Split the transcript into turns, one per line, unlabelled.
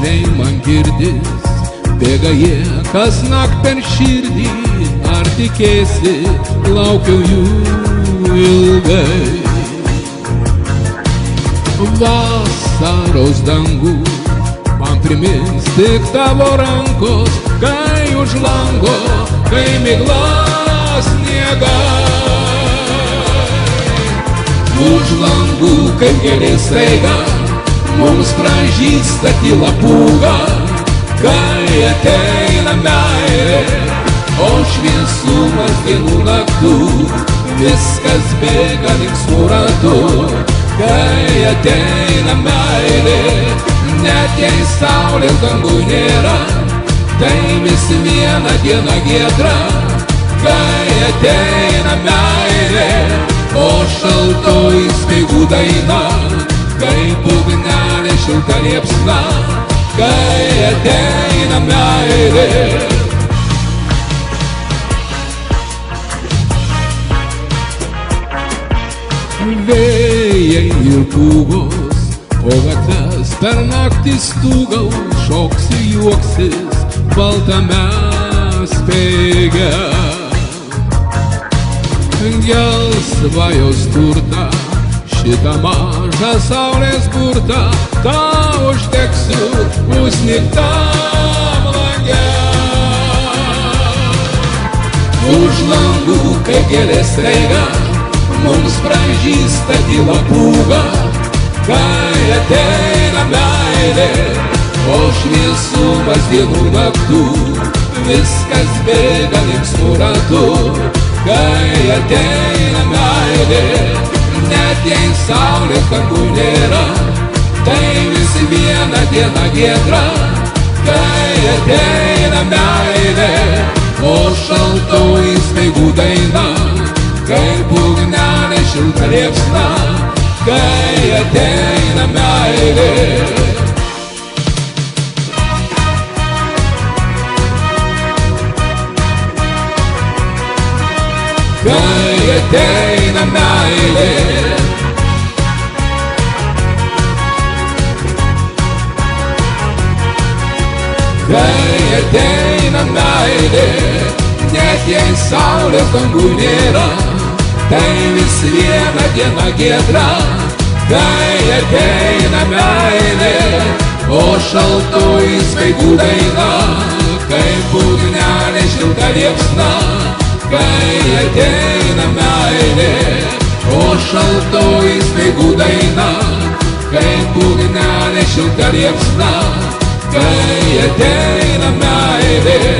dažnai man girdis, bėga jie kasnakt per širdį, ar tikėsi, laukiu jų ilgai. Vasaros dangų man primins tik tavo rankos, kai už lango, kai miglas sniegai. Už langų, kaip gėlė staiga, mums pražysta tyla pūga, kai ateina meilė, o šviesumas dienų naktų, viskas bėga linksmų ratų. Kai ateina meilė, net jei saulės dangų nėra, tai vis viena diena giedra. Kai ateina meilė, o šaltoji speigų daina, kaip ugnelė šilta liepsna. Kai ateina meilė, vėjai ir pūgos, o gatves per naktį stūgaus, šoks ir juoksis baltame speige. Gelsva jos turta, šitą mažą saulės burtą, tau užteksiu užsnigtam lange. Už langų, kaip gėlė staiga, mums pražysta tyla pūga, kai ateina meilė, o šviesumas dienų naktų, viskas bėga linksmų ratų. Kai ateina meilė, net jei saulės dangų nėra, tai vis viena diena giedra. Kai ateina meilė, o šaltoji speigų daina, kaip ugnelė šilta liepsna. Kai ateina meilė, kai ateina meilė, kai ateina meilė, net jei saulės dangų nėra, tai vis viena diena giedra. Kai ateina meilė, o šaltoji speigų daina, kaip ugnelė šilta liepsna. Kai ateina meilė, o šaltoji speigų daina, kaip ugnelė šilta liepsna. Kai ateina meilė,